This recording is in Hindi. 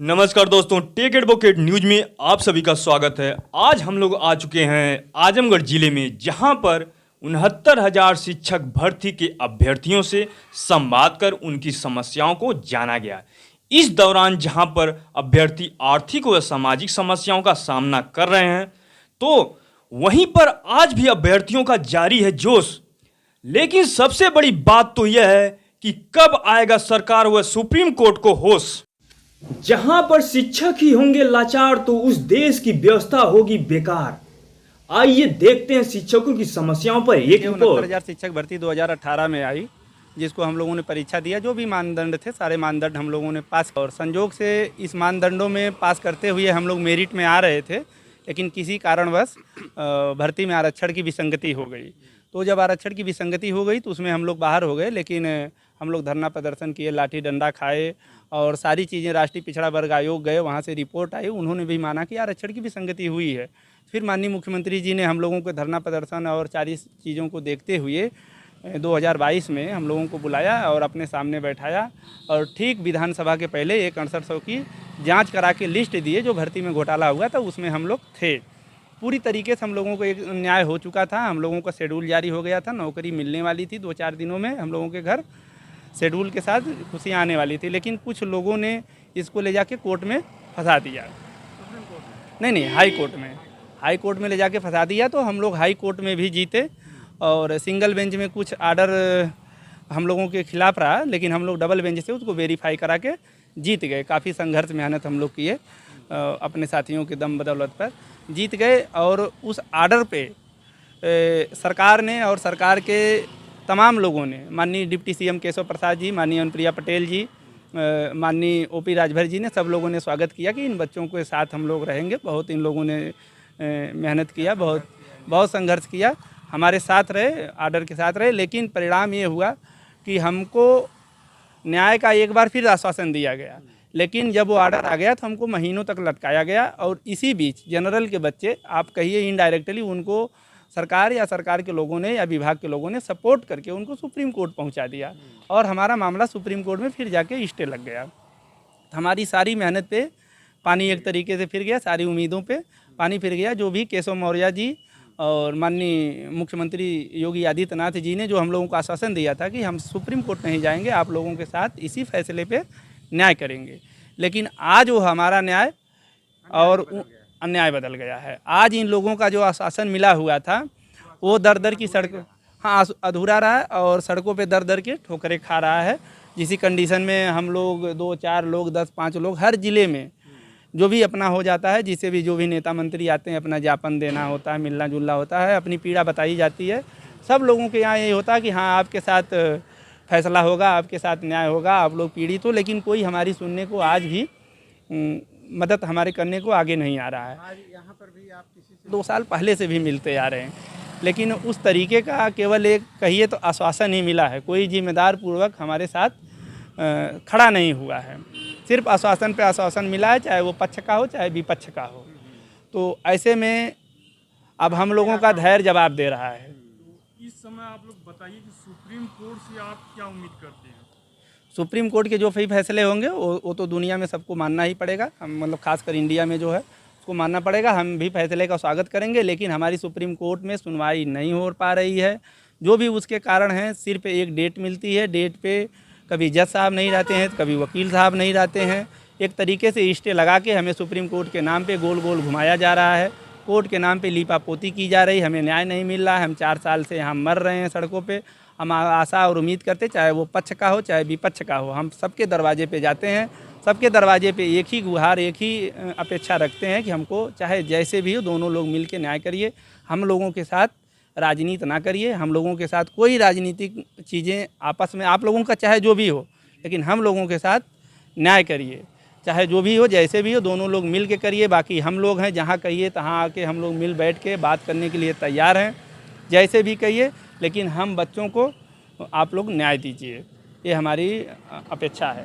नमस्कार दोस्तों, टेक एडवोकेट न्यूज में आप सभी का स्वागत है। आज हम लोग आ चुके हैं आजमगढ़ जिले में, जहां पर 69,000 शिक्षक भर्ती के अभ्यर्थियों से संवाद कर उनकी समस्याओं को जाना गया। इस दौरान जहां पर अभ्यर्थी आर्थिक व सामाजिक समस्याओं का सामना कर रहे हैं, तो वहीं पर आज भी अभ्यर्थियों का जारी है जोश। लेकिन सबसे बड़ी बात तो यह है कि कब आएगा सरकार व सुप्रीम कोर्ट को होश। जहां पर शिक्षक ही होंगे लाचार तो उस देश की व्यवस्था होगी बेकार। आइए देखते हैं शिक्षकों की समस्याओं पर एक रिपोर्ट। 69,000 शिक्षक भर्ती 2018 में आई, जिसको हम लोगों ने परीक्षा दिया। जो भी मानदंड थे सारे मानदंड हम लोगों ने पास, और संजोग से इस मानदंडों में पास करते हुए हम लोग मेरिट में आ रहे थे, लेकिन किसी कारणवश भर्ती में आरक्षण की विसंगति हो गई। तो जब आरक्षण की विसंगति हो गई तो उसमें हम लोग बाहर हो गए, लेकिन हम लोग धरना प्रदर्शन किए, लाठी डंडा खाए और सारी चीज़ें। राष्ट्रीय पिछड़ा वर्ग आयोग गए, वहाँ से रिपोर्ट आई, उन्होंने भी माना कि आरक्षण की विसंगति हुई है। फिर माननीय मुख्यमंत्री जी ने हम लोगों को धरना प्रदर्शन और सारी चीज़ों को देखते हुए 2022 में हम लोगों को बुलाया और अपने सामने बैठाया, और ठीक विधानसभा के पहले एक 6800 की जांच करा के लिस्ट दिए जो भर्ती में घोटाला हुआ था, उसमें हम लोग थे। पूरी तरीके से हम लोगों को एक न्याय हो चुका था। हम लोगों का शेड्यूल जारी हो गया था, नौकरी मिलने वाली थी 2-4 दिनों में। हम लोगों के घर शेड्यूल के साथ खुशियाँ आने वाली थी, लेकिन कुछ लोगों ने इसको ले जाके कोर्ट में फंसा दिया। नहीं, हाई कोर्ट में ले जाके फंसा दिया। तो हम लोग हाई कोर्ट में भी जीते, और सिंगल बेंच में कुछ आर्डर हम लोगों के खिलाफ रहा, लेकिन हम लोग डबल बेंच से उसको वेरीफाई करा के जीत गए। काफ़ी संघर्ष मेहनत हम लोग किए, अपने साथियों के दम बदौलत पर जीत गए। और उस आर्डर पे सरकार ने और सरकार के तमाम लोगों ने, माननीय डिप्टी सीएम केशव प्रसाद जी, माननीय अनुप्रिया पटेल जी, माननीय ओपी राजभर जी ने, सब लोगों ने स्वागत किया कि इन बच्चों के साथ हम लोग रहेंगे। बहुत इन लोगों ने मेहनत किया, बहुत संघर्ष किया, हमारे साथ रहे, आर्डर के साथ रहे। लेकिन परिणाम ये हुआ कि हमको न्याय का एक बार फिर आश्वासन दिया गया, लेकिन जब वो आर्डर आ गया तो हमको महीनों तक लटकाया गया। और इसी बीच जनरल के बच्चे, आप कहिए इनडायरेक्टली, उनको सरकार या सरकार के लोगों ने या विभाग के लोगों ने सपोर्ट करके उनको सुप्रीम कोर्ट पहुंचा दिया, और हमारा मामला सुप्रीम कोर्ट में फिर जाके स्टे लग गया। हमारी सारी मेहनत पे पानी एक तरीके से फिर गया, सारी उम्मीदों पे पानी फिर गया। जो भी केशव मौर्य जी और माननीय मुख्यमंत्री योगी आदित्यनाथ जी ने जो हम लोगों को आश्वासन दिया था कि हम सुप्रीम कोर्ट नहीं जाएंगे, आप लोगों के साथ इसी फैसले पे न्याय करेंगे, लेकिन आज वो हमारा न्याय और अन्याय बदल गया है। आज इन लोगों का जो आश्वासन मिला हुआ था वो दर दर की सड़क, हाँ, अधूरा रहा है, और सड़कों पे दर दर के ठोकरें खा रहा है। जिसी कंडीशन में हम लोग 2-4 लोग, 10-5 लोग हर ज़िले में जो भी अपना हो जाता है, जिसे भी जो भी नेता मंत्री आते हैं, अपना ज्ञापन देना होता है, मिलना जुलना होता है, अपनी पीड़ा बताई जाती है। सब लोगों के यहाँ यही होता है कि हाँ, आपके साथ फैसला होगा, आपके साथ न्याय होगा, आप लोग पीड़ित हो, लेकिन कोई हमारी सुनने को आज भी मदद हमारे करने को आगे नहीं आ रहा है। आज यहाँ पर भी आप किसी से 2 साल पहले से भी मिलते आ रहे हैं, लेकिन उस तरीके का केवल एक कहिए तो आश्वासन ही मिला है। कोई जिम्मेदार पूर्वक हमारे साथ खड़ा नहीं हुआ है। सिर्फ आश्वासन पे आश्वासन मिला है, चाहे वो पक्ष का हो चाहे विपक्ष का हो। तो ऐसे में अब हम लोगों का धैर्य जवाब दे रहा है। इस समय आप लोग बताइए कि सुप्रीम कोर्ट से आप क्या उम्मीद करते हैं? सुप्रीम कोर्ट के जो भी फैसले होंगे वो तो दुनिया में सबको मानना ही पड़ेगा। हम मतलब खासकर इंडिया में जो है उसको मानना पड़ेगा। हम भी फैसले का स्वागत करेंगे, लेकिन हमारी सुप्रीम कोर्ट में सुनवाई नहीं हो पा रही है। जो भी उसके कारण हैं, सिर्फ एक डेट मिलती है, डेट पे कभी जज साहब नहीं रहते हैं, कभी वकील साहब नहीं रहते हैं। एक तरीके से स्टे लगा के हमें सुप्रीम कोर्ट के नाम पे गोल गोल घुमाया जा रहा है। कोर्ट के नाम पे लीपापोती की जा रही, हमें न्याय नहीं मिल रहा है। हम 4 साल से यहाँ मर रहे हैं सड़कों पे। हम आशा और उम्मीद करते, चाहे वो पक्ष का हो चाहे विपक्ष का हो, हम सबके दरवाजे पे जाते हैं। सबके दरवाजे पे एक ही गुहार, एक ही अपेक्षा रखते हैं कि हमको चाहे जैसे भी हो, दोनों लोग मिल के न्याय करिए। हम लोगों के साथ राजनीति ना करिए, हम लोगों के साथ कोई राजनीतिक चीज़ें आपस में, आप लोगों का चाहे जो भी हो, लेकिन हम लोगों के साथ न्याय करिए। चाहे जो भी हो, जैसे भी हो, दोनों लोग मिल के करिए। बाकी हम लोग हैं, जहाँ कहिए तहाँ आके हम लोग मिल बैठ के बात करने के लिए तैयार हैं। जैसे भी कहिए, लेकिन हम बच्चों को आप लोग न्याय दीजिए, ये हमारी अपेक्षा है।